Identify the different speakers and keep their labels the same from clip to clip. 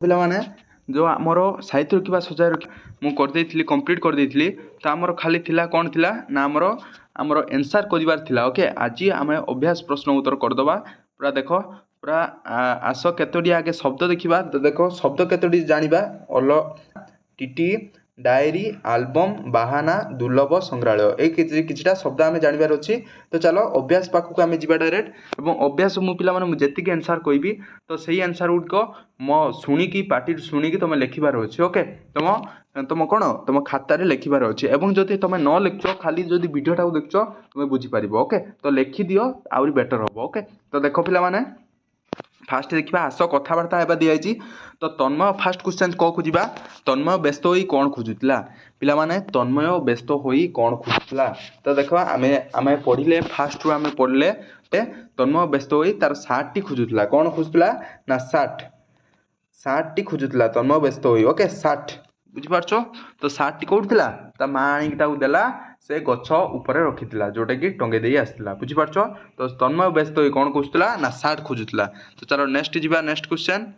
Speaker 1: ପିଲାମାନେ जो आमर साहित्य रखा सजाय रखा मुझे कंप्लीट कर देती तो आमर खाली थिला कौन थिला ना आमर आमर एनसार करार थिला ओके आज आम अभ्यास प्रश्न उत्तर करदे पूरा देख पूरा आस केतोटी आगे शब्द देखा तो देख शब्द केतोटी जानिबा अल टीटी डायरी आल्बम बाहाना दुर्लभ संग्रहालय किछिटा शब्द आम जानवर अच्छी तो चलो अभ्यास पाखक आम जा डायरेक्ट और अभ्यास मु पाने जी आंसर कहबी तो सही आंसर गुड़िक मो शुणिकी पार्टी शुणिकी तुम लिखार अच्छे ओके तुम तुम कौन तुम खातार लिखार अच्छे और जब तुम न लिख खाली जो भिडटा को देख तुम बुझीपार ओके तो लिखिदि आहरी बेटर हम ओके तो देख पे फास्ट देखा आस कथबार्ता है दिखाई तो तन्मय फास्ट क्वेश्चन कौ खोजा तन्मय व्यस्त हो कौन खोजुला पिला तन्मय व्यस्त हो कौन खोजुला तो देख आम पढ़ले फास्ट रू आम पढ़ले तन्मय व्यस्त हो तार सार्ट टी खोजुला कौन खोजुला ना सार्ट टी खोजुला तन्मय व्यस्त हो ओके सार्ट बुझीपार तो सार्ट टी कौट था ता माँ आणिकी देला से गछ उपर रखी जोटा कि टंगे दे आसला बुझीपार तो तन्मय व्यस्त हो कौन खोजुला ना सार्ट खोजुला तो चलो नेक्स्ट जा नेक्स्ट क्वेश्चन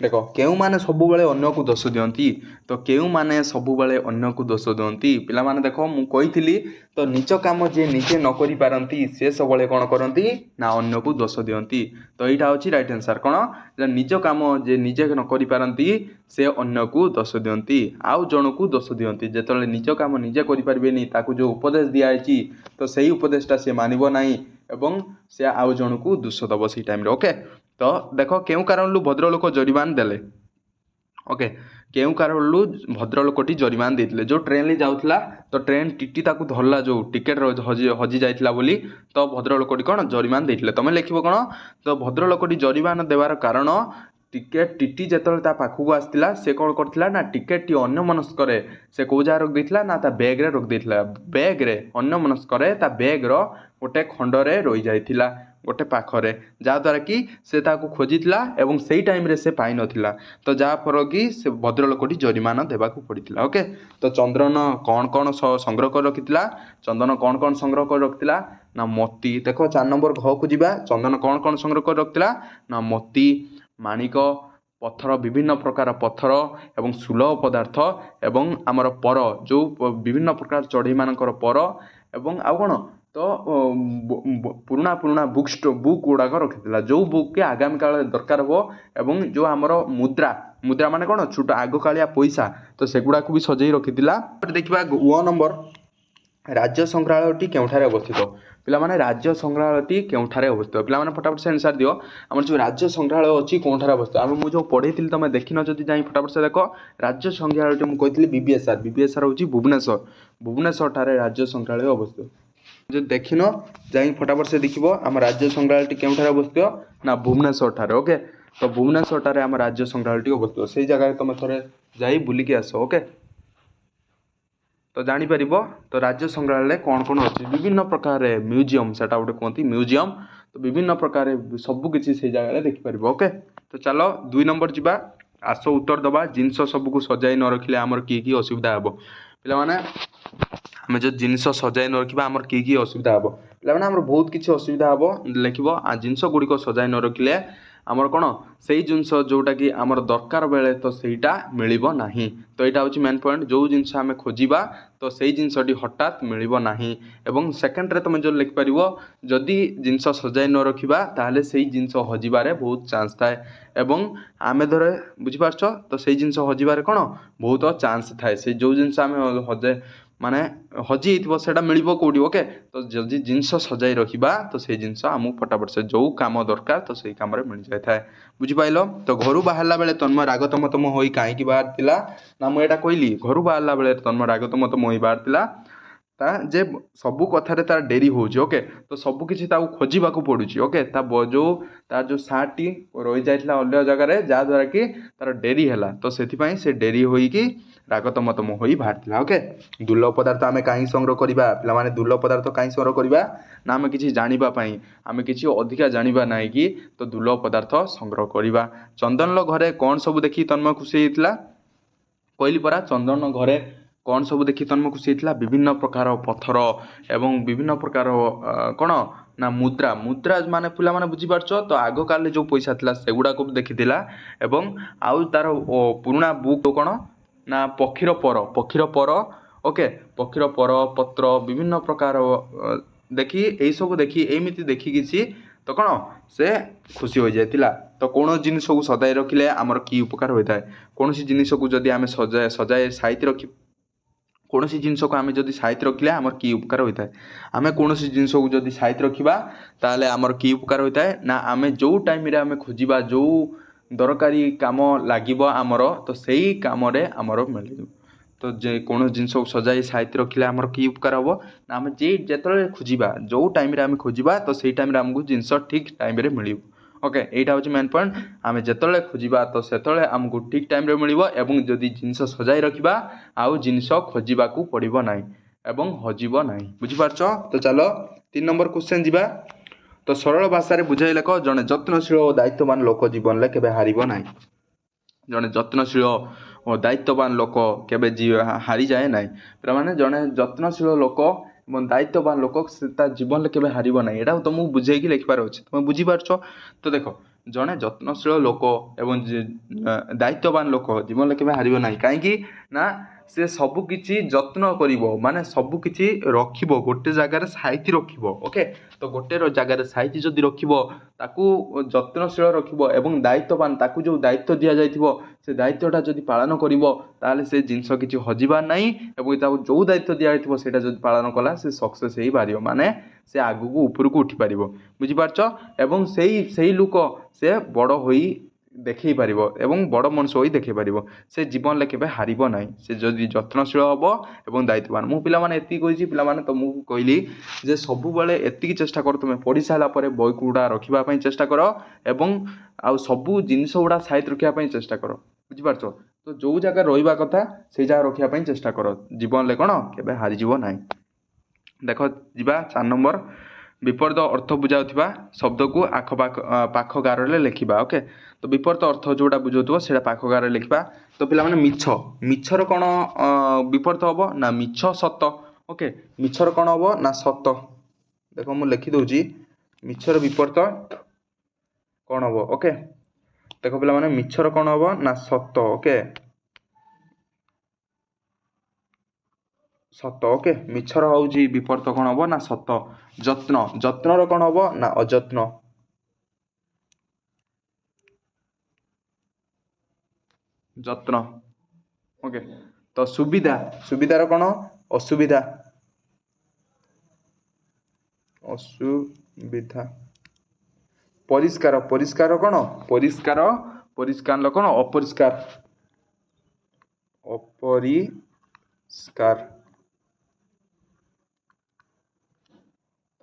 Speaker 1: देख केउ माने सबु बेले अन्य को दोष दियंती तो केउ माने सबु बेले अन्य को दोष दियंती पिला माने देखो मु कहिथिली तो निज काम जे निजे न करि पारंती से सब बेले कोन करंती ना अन्य को दोष दियंती तो एटा होची राइट आंसर कोन जे निज काम जे निजे न करि पारंती से अन्य को दोष दियंती आउ जण को दोष दियंती जेतले निज काम निजे करि परबेनी ताकू जो उपदेश दिया आइची तो सही उपदेशटा से मानिबो नाही एवं से आउ जण को दोष दबो सी टाइम रे ओके तो देख केउ कारण भद्रलोक जरिमान देले ओके केउ कारण भद्रलोकटी जरिमान देते जो ट्रेन रे जाउथला तो ट्रेन टीटी ताकू धरला जो टिकेट हजि जाइथिला बोली तो भद्रलोकटी कौन जरिमान देते तुम लिखिबो कौन तो भद्रलोकटी जरिमान देवार कारण टिकेट टीटी जेतले ता पाखु आसला से कौन करथिला ना टिकेट टी अन्य मनस्करे से कौ जगह रख देथिला ना ता बैग रे रख देथिला बैग रे अन्य मनस्करे ता बैग रो गोटे खंडरे रही जाइथिला गोटे पाखरे जहाँद्वारा कि से ताकू खोजिथिला एवं सही टाइम रे से पाई नथिला तो जहाँ फर कि से भद्रलोकटी जरिमाना देवाकू पड़िथिला ओके तो चंद्रन कौन कौन संग्रह कर रखिथिला चंदन कौन कौन संग्रह कर रखिथिला ना मोती देखो 4 नंबर घ को जीवा चंदन कौन कौन संग्रह कर रखिथिला ना मोती माणिक पत्थर विभिन्न प्रकार पत्थर एवं सुलभ पदार्थ एवं आमर पर जो विभिन्न प्रकार चढ़ई मानकर पर एवं आउ कौन तो पुराना पुराना बुक गुड़ाक रखी जो बुक के आगामी काल दरकार हो एवं जो आमर मुद्रा मुद्रा माने कौन छोट आग कालिया पैसा तो सेगुड़ा भी सजई रखी देखा 1 नंबर राज्य संग्रहालयटी केउठारे अवस्थित पिला माने राज्य संग्रहालयटी केउठारे अवस्थित पिला माने फटाफट से आंसर दियो हमर जो राज्य संग्रहालय अछि कोठारे अवस्थित हम मु जो पढैथिल तमे देखिन जदि जाई फटाफट से देखो राज्य संग्रहालयटी मु कहिथिली बीबीएसआर होछि भुवनेश्वर ठारे राज्य संग्रहालय अवस्थित जो देखिन जाई फटाफट से देखिबो हम राज्य संग्रहालयटी केउठारे अवस्थित ना भुवनेश्वर ठारे ओके तो भुवनेश्वर ठारे हम राज्य संग्रहालयटी अवस्थित सेही जगह तमे थरे जाई बुली के आसो ओके तो जापर तो राज्य संग्रहालय कौन कौन अच्छी विभिन्न प्रकार म्यूजियम से गोटे कहते म्यूजियम तो विभिन्न प्रकार सबकि से जगह देखिपर ओके तो चलो 2 नंबर जा आस उत्तर दबा जिनस सबको सजाई न रखिले आमर कि असुविधा हे पे आम जो जिनस सजाई न रखा आमर कि असुविधा हे पे आम बहुत किसी असुविधा हे लिख जिनस गुड़िक सजाई न रखिले आमर कौन से जिनस जोटा कि आमर दरकार बेले तो सहीटा मिलिबो नाही तो यहाँ हूँ मेन पॉइंट जो जिनस आम खोजा तो सही जिनसटी हठात मिलिबो नाही एवं सेकेंड रे तुम जो लिखिपर जदि जिनस सजाई न रखा ताहले सही जिनस हजिबारे बहुत चांस थाए एवं आमे धरे बुझीपारछ तो सही जिनस हजिबारे कौन बहुत चांस थाए से जो जिनस आम हजे माने हजि से मिलिबो कोडी ओके तो जदि जिनस सजाई रखा तो से जिनस आमको फटाफट से जो काम दरकार तो सही काम मिल जाए था बुझिपाइल तो घर बाहर बेले तन्मय रागतम तम हो कहीं बाहर ना मुझे कहली घर बाहर बेले तन्मय रागतम तम हो बाहर ता जे सबू कथार तार डेरी होची ओके तो सबू किसी खोजा पड़ुची ओके जो तार जो सार्टी रही जाइला अन्य जगह जहाँद्वारा कि तार डेरी है तो से डेरी होईकी रागतम तम हो बाहर ओके दुर्लभ पदार्थ आम कहीं संग्रह करवा पे दुर्लभ पदार्थ कहीं संग्रह करवा ना आम कि जानापी आम कि अधिका जाना ना कि तो दुर्लभ पदार्थ संग्रह करवा चंदन घरे कौन सब देखी तन्मय खुशी होता कहली परा चंदन घरे कौन सब देखी तन्मय खुशी होता विभिन्न प्रकार पत्थर एवं विभिन्न प्रकार कौन ନା ମୁଦ୍ରା ମୁଦ୍ରା ମାନେ ପିଲାମାନେ ବୁଝିପାରୁଛ ତ ଆଗ କାଳରେ ଯେଉଁ ପଇସା ଥିଲା ସେଗୁଡ଼ାକୁ ବି ଦେଖିଥିଲା ଏବଂ ଆଉ ତାର ପୁରୁଣା ବୁକ୍ କ'ଣ ନା ପକ୍ଷୀର ପର ଓକେ ପକ୍ଷୀର ପର ପତ୍ର ବିଭିନ୍ନ ପ୍ରକାର ଦେଖି ଏଇସବୁ ଦେଖି ଏମିତି ଦେଖିକିଛି ତ କ'ଣ ସେ ଖୁସି ହୋଇଯାଇଥିଲା। ତ କୌଣସି ଜିନିଷକୁ ସଜାଇ ରଖିଲେ ଆମର କି ଉପକାର ହୋଇଥାଏ କୌଣସି ଜିନିଷକୁ ଯଦି ଆମେ ସଜାଇ ସାଇତି ରଖି କୌଣସି ଜିନିଷକୁ ଆମେ ଯଦି ସାଇତି ରଖିଲେ ଆମର କି ଉପକାର ହୋଇଥାଏ ଆମେ କୌଣସି ଜିନିଷକୁ ଯଦି ସାଇତି ରଖିବା ତାହେଲେ ଆମର କି ଉପକାର ହୋଇଥାଏ ନା ଆମେ ଯେଉଁ ଟାଇମ୍ରେ ଆମେ ଖୋଜିବା ଯେଉଁ ଦରକାରୀ କାମ ଲାଗିବ ଆମର ତ ସେଇ କାମରେ ଆମର ମିଳିବ। ତ ଯେ କୌଣସି ଜିନିଷକୁ ସଜାଇ ସାଇତି ରଖିଲେ ଆମର କି ଉପକାର ହେବ ନା ଆମେ ଯେତେବେଳେ ଖୋଜିବା ଯେଉଁ ଟାଇମ୍ରେ ଆମେ ଖୋଜିବା ତ ସେଇ ଟାଇମ୍ରେ ଆମକୁ ଜିନିଷ ଠିକ୍ ଟାଇମ୍ରେ ମିଳିବ। ଓକେ ଏଇଟା ହେଉଛି ମେନ୍ ପଏଣ୍ଟ ଆମେ ଯେତେବେଳେ ଖୋଜିବା ତ ସେତେବେଳେ ଆମକୁ ଠିକ୍ ଟାଇମ୍ରେ ମିଳିବ ଏବଂ ଯଦି ଜିନିଷ ସଜାଇ ରଖିବା ଆଉ ଜିନିଷ ଖୋଜିବାକୁ ପଡ଼ିବ ନାହିଁ ଏବଂ ହଜିବ ନାହିଁ ବୁଝିପାରୁଛ। ତ ଚାଲ 3 ନମ୍ବର କ୍ୱେଶ୍ଚନ୍ ଯିବା। ତ ସରଳ ଭାଷାରେ ବୁଝାଇ ଲେଖ ଜଣେ ଯତ୍ନଶୀଳ ଓ ଦାୟିତ୍ୱବାନ ଲୋକ ଜୀବନରେ କେବେ ହାରିବ ନାହିଁ। ଜଣେ ଯତ୍ନଶୀଳ ଓ ଦାୟିତ୍ୱବାନ ଲୋକ କେବେ ହାରିଯାଏ ନାହିଁ। ପିଲାମାନେ ଜଣେ ଯତ୍ନଶୀଳ ଲୋକ ଏବଂ ଦାୟିତ୍ୱବାନ ଲୋକ ସେ ତା ଜୀବନରେ କେବେ ହାରିବ ନାହିଁ ଏଇଟା ତୁମକୁ ବୁଝେଇକି ଲେଖିବାର ଅଛି ତୁମେ ବୁଝିପାରୁଛ। ତ ଦେଖ ଜଣେ ଯତ୍ନଶୀଳ ଲୋକ ଏବଂ ଦାୟିତ୍ୱବାନ ଲୋକ ଜୀବନରେ କେବେ ହାରିବ ନାହିଁ କାହିଁକି ନା ସେ ସବୁକିଛି ଯତ୍ନ କରିବ ମାନେ ସବୁକିଛି ରଖିବ ଗୋଟେ ଜାଗାରେ ସାଇତି ରଖିବ। ଓକେ ତ ଗୋଟେ ଜାଗାରେ ସାଇତି ଯଦି ରଖିବ ତାକୁ ଯତ୍ନଶୀଳ ରଖିବ ଏବଂ ଦାୟିତ୍ୱବାନ ତାକୁ ଯେଉଁ ଦାୟିତ୍ୱ ଦିଆଯାଇଥିବ ସେ ଦାୟିତ୍ୱଟା ଯଦି ପାଳନ କରିବ ତାହେଲେ ସେ ଜିନିଷ କିଛି ହଜିବାର ନାହିଁ ଏବଂ ତାକୁ ଯେଉଁ ଦାୟିତ୍ୱ ଦିଆଯାଇଥିବ ସେଇଟା ଯଦି ପାଳନ କଲା ସେ ସକ୍ସେସ୍ ହେଇପାରିବ ମାନେ ସେ ଆଗକୁ ଉପରକୁ ଉଠିପାରିବ ବୁଝିପାରୁଛ। ଏବଂ ସେଇ ଲୋକ ସେ ବଡ଼ ହୋଇ ଦେଖେଇ ପାରିବ ଏବଂ ବଡ଼ ମଣିଷ ହୋଇ ଦେଖେଇ ପାରିବ ସେ ଜୀବନରେ କେବେ ହାରିବ ନାହିଁ ସେ ଯଦି ଯତ୍ନଶୀଳ ହେବ ଏବଂ ଦାୟିତ୍ୱବାନ। ମୁଁ ପିଲାମାନେ ଏତିକି କହିଛି ପିଲାମାନେ ତୁମକୁ କହିଲି ଯେ ସବୁବେଳେ ଏତିକି ଚେଷ୍ଟା କର ତୁମେ ପଢ଼ି ସାରିଲା ପରେ ବହିକୁ ଗୁଡ଼ା ରଖିବା ପାଇଁ ଚେଷ୍ଟା କର ଏବଂ ଆଉ ସବୁ ଜିନିଷ ଗୁଡ଼ା ସାଇତି ରଖିବା ପାଇଁ ଚେଷ୍ଟା କର ବୁଝିପାରୁଛ। ତ ଯେଉଁ ଜାଗାରେ ରହିବା କଥା ସେଇ ଜାଗା ରଖିବା ପାଇଁ ଚେଷ୍ଟା କର ଜୀବନରେ କ'ଣ କେବେ ହାରିଯିବ ନାହିଁ। ଦେଖ ଯିବା 4 ନମ୍ବର ବିପରୀତ ଅର୍ଥ ବୁଝାଉଥିବା ଶବ୍ଦକୁ ପାଖ ଗାରରେ ଲେଖିବା। ଓକେ ତ ବିପରୀତ ଅର୍ଥ ଯେଉଁଟା ବୁଝାଉଥିବ ସେଇଟା ପାଖ ଗାରରେ ଲେଖିବା। ତ ପିଲାମାନେ ମିଛର କ'ଣ ବିପରୀତ ହେବ ନା ମିଛ ସତ। ଓକେ ମିଛର କ'ଣ ହେବ ନା ସତ। ଦେଖ ମୁଁ ଲେଖିଦେଉଛି ମିଛର ବିପରୀତ କ'ଣ ହେବ। ଓକେ ଦେଖ ପିଲାମାନେ ମିଛର କ'ଣ ହେବ ନା ସତ। ଓକେ ସତ। ଓକେ ମିଛର ହେଉଛି ବିପରୀତ କ'ଣ ହେବ ନା ସତ। ଯତ୍ନର କ'ଣ ହେବ ନା ଅଯତ୍ନ। ଯତ୍ନ। ଓକେ ତ ସୁବିଧାର କ'ଣ ଅସୁବିଧା। ପରିଷ୍କାର କ'ଣ ପରିଷ୍କାର କ'ଣ ଅପରିଷ୍କାର।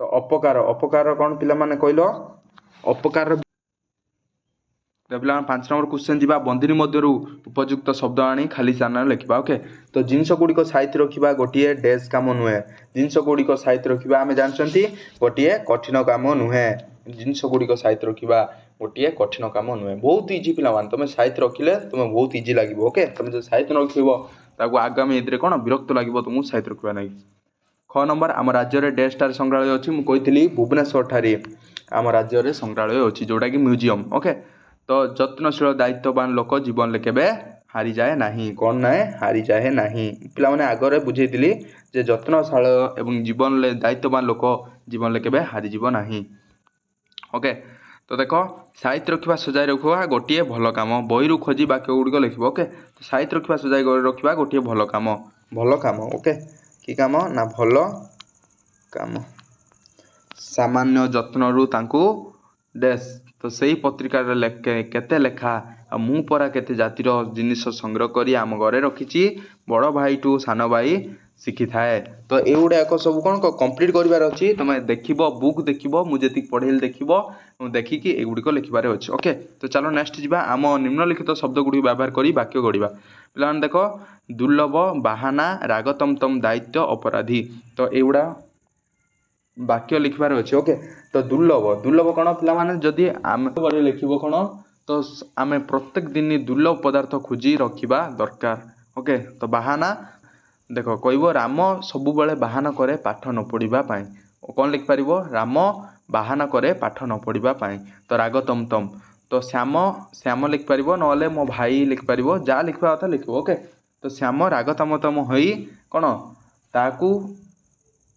Speaker 1: ତ ଅପକାର କ'ଣ ପିଲାମାନେ କହିଲ ଅପକାର। ପିଲାମାନେ 5 ନମ୍ବର କ୍ୱେଶ୍ଚନ୍ ଯିବା ବନ୍ଦିନୀ ମଧ୍ୟରୁ ଉପଯୁକ୍ତ ଶବ୍ଦ ଆଣି ଖାଲି ସ୍ଥାନରେ ଲେଖିବା। ଓକେ ତ ଜିନିଷ ଗୁଡ଼ିକ ସାଇତି ରଖିବା ଗୋଟିଏ ଡ୍ୟାସ୍ କାମ ନୁହେଁ। ଜିନିଷ ଗୁଡ଼ିକ ସାଇତି ରଖିବା ଆମେ ଜାଣିଛନ୍ତି ଗୋଟିଏ କଠିନ କାମ ନୁହେଁ। ଜିନିଷ ଗୁଡ଼ିକ ସାଇତି ରଖିବା ଗୋଟିଏ କଠିନ କାମ ନୁହେଁ ବହୁତ ଇଜି ପିଲାମାନେ ତୁମେ ସାଇତି ରଖିଲେ ତୁମେ ବହୁତ ଇଜି ଲାଗିବ। ଓକେ ତୁମେ ଯଦି ସାଇତି ନ ରଖିବ ତାକୁ ଆଗାମୀ ଏଥିରେ କ'ଣ ବିରକ୍ତ ଲାଗିବ ତୁମକୁ ସାଇତି ରଖିବା ନାହିଁ। 6 ନମ୍ବର ଆମ ରାଜ୍ୟରେ ଡ୍ୟାସ୍ଠାରେ ସଂଗ୍ରହାଳୟ ଅଛି। ମୁଁ କହିଥିଲି ଭୁବନେଶ୍ୱର ଠାରେ ଆମ ରାଜ୍ୟରେ ସଂଗ୍ରହାଳୟ ଅଛି ଯେଉଁଟାକି ମ୍ୟୁଜିୟମ୍। ଓକେ ତ ଯତ୍ନଶୀଳ ଦାୟିତ୍ୱବାନ ଲୋକ ଜୀବନରେ କେବେ ହାରିଯାଏ ନାହିଁ। କ'ଣ ନାହିଁ ହାରିଯାଏ ନାହିଁ। ପିଲାମାନେ ଆଗରେ ବୁଝେଇଥିଲି ଯେ ଯତ୍ନଶୀଳ ଏବଂ ଜୀବନରେ ଦାୟିତ୍ୱବାନ ଲୋକ ଜୀବନରେ କେବେ ହାରିଯିବ ନାହିଁ। ଓକେ ତ ଦେଖ ସାଇତି ରଖିବା ସଜାଇ ରଖିବା ଗୋଟିଏ ଭଲ କାମ ବହିରୁ ଖୋଜି ବାକ୍ୟ ଗୁଡ଼ିକ ଲେଖିବ। ଓକେ ତ ସାଇତି ରଖିବା ସଜାଇ ରଖିବା ଗୋଟିଏ ଭଲ କାମ। ଓକେ କି କାମ ନା ଭଲ କାମ। ସାମାନ୍ୟ ଯତ୍ନରୁ ତାଙ୍କୁ ଡ୍ୟାସ୍ ତ ସେଇ ପତ୍ରିକାରେ କେତେ ଲେଖା ଆଉ ମୁଁ ପରା କେତେ ଜାତିର ଜିନିଷ ସଂଗ୍ରହ କରି ଆମ ଘରେ ରଖିଛି ବଡ଼ ଭାଇଠୁ ସାନ ଭାଇ ଶିଖିଥାଏ। ତ ଏଇଗୁଡ଼ାକ ସବୁ କ'ଣ କମ୍ପ୍ଲିଟ୍ କରିବାର ଅଛି ତୁମେ ଦେଖିବ ବୁକ୍ ଦେଖିବ ମୁଁ ଯେତିକି ପଢ଼େଇଲି ଦେଖିବ ଦେଖିକି ଏଗୁଡ଼ିକ ଲେଖିବାର ଅଛି। ଓକେ ତ ଚାଲ ନେକ୍ସଟ ଯିବା ଆମ ନିମ୍ନଲିଖିତ ଶବ୍ଦ ଗୁଡ଼ିକୁ ବ୍ୟବହାର କରି ବାକ୍ୟ ଗଢ଼ିବା। ପିଲାମାନେ ଦେଖ ଦୁର୍ଲଭ ବାହାନା ରାଗ ତମ ଦାୟିତ୍ୱ ଅପରାଧୀ ତ ଏଇଗୁଡ଼ା ବାକ୍ୟ ଲେଖିବାର ଅଛି। ଓକେ ତ ଦୁର୍ଲଭ କ'ଣ ପିଲାମାନେ ଯଦି ଆମେ ଲେଖିବ କ'ଣ ତ ଆମେ ପ୍ରତ୍ୟେକ ଦିନ ଦୁର୍ଲଭ ପଦାର୍ଥ ଖୋଜି ରଖିବା ଦରକାର। ଓକେ ତ ବାହାନା ଦେଖ କହିବ ରାମ ସବୁବେଳେ ବାହାନା କରେ ପାଠ ନ ପଢ଼ିବା ପାଇଁ କ'ଣ ଲେଖିପାରିବ ରାମ ବାହାନା କରେ ପାଠ ନ ପଢ଼ିବା ପାଇଁ। ତ ରାଗ ତମ ତମ ତ ଶ୍ୟାମ ଲେଖିପାରିବ, ନହେଲେ ମୋ ଭାଇ ଲେଖିପାରିବ, ଯାହା ଲେଖିବା କଥା ଲେଖିବ। ଓକେ, ତ ଶ୍ୟାମ ରାଗ ତମ ତମ ହୋଇ କ'ଣ ତାକୁ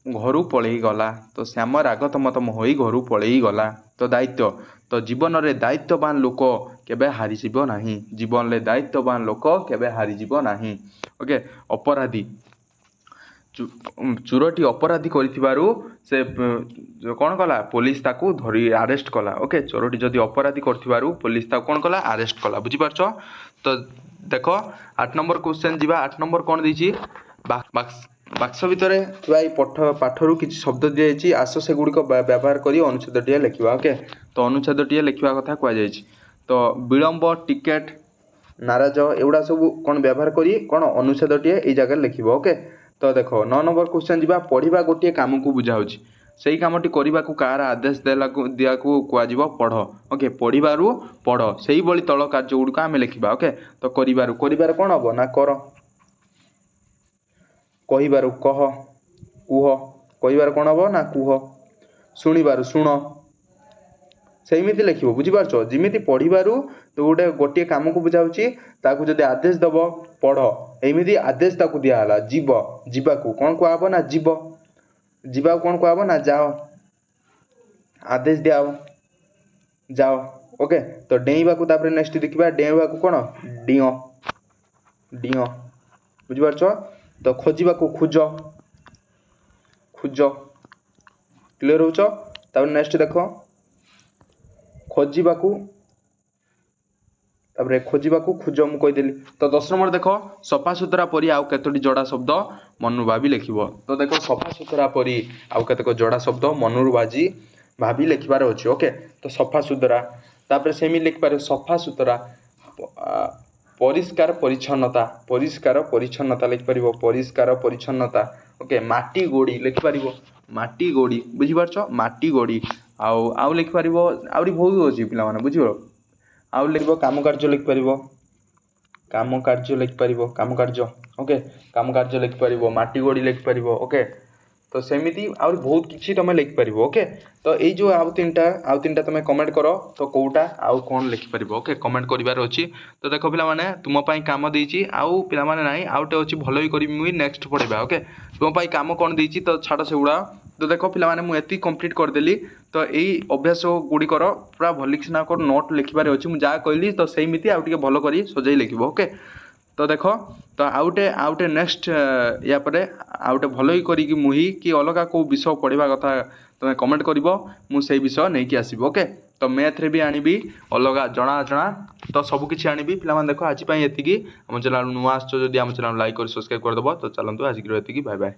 Speaker 1: ଘରୁ ପଳେଇ ଗଲା। ତ ଶ୍ୟାମ ରାଗ ତମ ତମ ହୋଇ ଘରୁ ପଳେଇ ଗଲା। ତ ଦାୟିତ୍ୱ, ତ ଜୀବନରେ ଦାୟିତ୍ୱବାନ ଲୋକ କେବେ ହାରିଯିବ ନାହିଁ। ଜୀବନରେ ଦାୟିତ୍ୱବାନ ଲୋକ କେବେ ହାରିଯିବ ନାହିଁ। ଓକେ, ଅପରାଧୀ, ଚୋରଟି ଅପରାଧୀ କରିଥିବାରୁ ସେ କ'ଣ କଲା, ପୋଲିସ ତାକୁ ଧରି ଆରେଷ୍ଟ କଲା। ଓକେ, ଚୋରଟି ଯଦି ଅପରାଧୀ କରିଥିବାରୁ ପୋଲିସ ତାକୁ କ'ଣ କଲା, ଆରେଷ୍ଟ କଲା। ବୁଝିପାରୁଛ? ତ ଦେଖ 8 ନମ୍ବର କ୍ୱେଶ୍ଚନ୍ ଯିବା। 8 ନମ୍ବର କ'ଣ ଦେଇଛି, ବାକ୍ସ ଭିତରେ ଥିବା ଏଇ ପାଠରୁ କିଛି ଶବ୍ଦ ଦିଆଯାଇଛି, ଆସ ସେଗୁଡ଼ିକ ବ୍ୟବହାର କରି ଅନୁଚ୍ଛେଦଟିଏ ଲେଖିବା। ଓକେ, ତ ଅନୁଚ୍ଛେଦଟିଏ ଲେଖିବା କଥା କୁହାଯାଇଛି। ତ ବିଳମ୍ବ, ଟିକେଟ, ନାରାଜ ଏଗୁଡ଼ା ସବୁ କ'ଣ ବ୍ୟବହାର କରି କ'ଣ ଅନୁଚ୍ଛେଦଟିଏ ଏଇ ଜାଗାରେ ଲେଖିବ। ଓକେ, ତ ଦେଖ 9 ନମ୍ବର କ୍ୱେଶ୍ଚନ୍ ଯିବା। ପଢ଼ିବା ଗୋଟିଏ କାମକୁ ବୁଝାଉଛି, ସେଇ କାମଟି କରିବାକୁ କାହାର ଆଦେଶ ଦିଆକୁ କୁହାଯିବ, ପଢ଼। ଓକେ, ପଢ଼ିବାରୁ ପଢ଼, ସେଇଭଳି ତଳ କାର୍ଯ୍ୟଗୁଡ଼ିକ ଆମେ ଲେଖିବା। ଓକେ, ତ କରିବାରୁ କ'ଣ ହେବ ନା କର, କହିବାରୁ କହ, କୁହ, କହିବାରୁ କ'ଣ ହେବ ନା କୁହ, ଶୁଣିବାରୁ ଶୁଣ, ସେମିତି ଲେଖିବ। ବୁଝିପାରୁଛ? ଯେମିତି ପଢ଼ିବାରୁ ତ ଗୋଟିଏ କାମକୁ ବୁଝାଉଛି, ତାକୁ ଯଦି ଆଦେଶ ଦେବ ପଢ଼, ଏମିତି ଆଦେଶ ତାକୁ ଦିଆହେଲା। ଯିବାକୁ କ'ଣ କୁହାହେବ ନା ଯିବ, ଯିବାକୁ କ'ଣ କୁହାହେବ ନା ଯାଅ, ଆଦେଶ ଦିଆହେବ ଯାଅ। ଓକେ, ତ ଡେଇଁବାକୁ ତାପରେ ନେକ୍ସଟ ଦେଖିବା, ଡେଇଁବାକୁ କ'ଣ ଡିଅ। ବୁଝିପାରୁଛ? ତ ଖୋଜିବାକୁ ଖୋଜ। କ୍ଲିୟର ହେଉଛ? ତାପରେ ନେକ୍ସଟ ଦେଖ ଖୋଜିବାକୁ ଖୋଜ ମୁଁ କହିଦେଲି। ତ 10 ନମ୍ବର ଦେଖ ସଫାସୁତୁରା ପରି ଆଉ କେତୋଟି ଯୋଡ଼ା ଶବ୍ଦ ମନରୁ ଭାବି ଲେଖିବ। ତ ଦେଖ ସଫାସୁତୁରା ପରି ଆଉ କେତେକ ଯୋଡ଼ା ଶବ୍ଦ ମନରୁ ଭାବି ଲେଖିବାର ଅଛି। ଓକେ, ତ ସଫାସୁତୁରା, ତାପରେ ସେମିତି ଲେଖିପାରିବ ସଫାସୁତୁରା, ପରିଷ୍କାର ପରିଚ୍ଛନ୍ନତା ଲେଖିପାରିବ, ପରିଷ୍କାର ପରିଚ୍ଛନ୍ନତା। ଓକେ, ମାଟି ଗୋଡ଼ି ଲେଖିପାରିବ, ମାଟି ଗୋଡ଼ି। ବୁଝିପାରୁଛ? ମାଟି ଗୋଡ଼ି। ଆଉ ଲେଖିପାରିବ, ଆହୁରି ବହୁତ ଅଛି ପିଲାମାନେ, ବୁଝିବ? ଆଉ ଲେଖିବ କାମ କାର୍ଯ୍ୟ ଲେଖିପାରିବ, ଓକେ, କାମ କାର୍ଯ୍ୟ ଲେଖିପାରିବ, ମାଟି ଗୋଡ଼ି ଲେଖିପାରିବ। ଓକେ, ତ ସେମିତି ଆହୁରି ବହୁତ କିଛି ତୁମେ ଲେଖିପାରିବ। ଓକେ, ତ ଏଇ ଯେଉଁ ଆଉ ତିନିଟା ତୁମେ କମେଣ୍ଟ କର, ତ କେଉଁଟା ଆଉ କ'ଣ ଲେଖିପାରିବ। ଓକେ, କମେଣ୍ଟ କରିବାର ଅଛି। ତ ଦେଖ ପିଲାମାନେ, ତୁମ ପାଇଁ କାମ ଦେଇଛି, ଆଉ ପିଲାମାନେ ନାହିଁ, ଆଉ ଗୋଟେ ଅଛି ଭଲ ବି କରିବି ମୁଇଁ ନେକ୍ସଟ ପଢ଼ିବା। ଓକେ, ତୁମ ପାଇଁ କାମ କ'ଣ ଦେଇଛି ତ ଛାଡ଼ ସେଗୁଡ଼ା। ତ ଦେଖ ପିଲାମାନେ, ମୁଁ ଏତିକି କମ୍ପ୍ଲିଟ୍ କରିଦେଲି। ତ ଏଇ ଅଭ୍ୟାସ ଗୁଡ଼ିକର ପୁରା ଭଲକିନା ନୋଟ୍ ଲେଖିବାର ଅଛି। ମୁଁ ଯାହା କହିଲି ତ ସେଇମିତି ଆଉ ଟିକେ ଭଲ କରି ସଜାଇ ଲେଖିବ। ଓକେ, ତ ଦେଖ, ତ ଆଉ ଗୋଟେ ନେକ୍ସଟ ୟା ପରେ ଆଉ ଗୋଟେ ଭଲ କରିକି ମୁହିଁ କି ଅଲଗା କେଉଁ ବିଷୟ ପଢ଼ିବା କଥା ତୁମେ କମେଣ୍ଟ କରିବ, ମୁଁ ସେଇ ବିଷୟ ନେଇକି ଆସିବି। ଓକେ, ତ ମ୍ୟାଥରେ ବି ଆଣିବି, ଅଲଗା ଜଣା ତ ସବୁ କିଛି ଆଣିବି। ପିଲାମାନେ ଦେଖ, ଆଜି ପାଇଁ ଏତିକି। ଆମ ଚ୍ୟାନେଲ୍ ନୂଆ ଆସିଛ ଯଦି ଆମ ଚ୍ୟାନେଲ୍ ଲାଇକ୍ କରି ସବସ୍କ୍ରାଇବ୍ କରିଦେବ। ତ ଚାଲନ୍ତୁ ଆଜିର ଏତିକି, ବାଏ ବାଏ।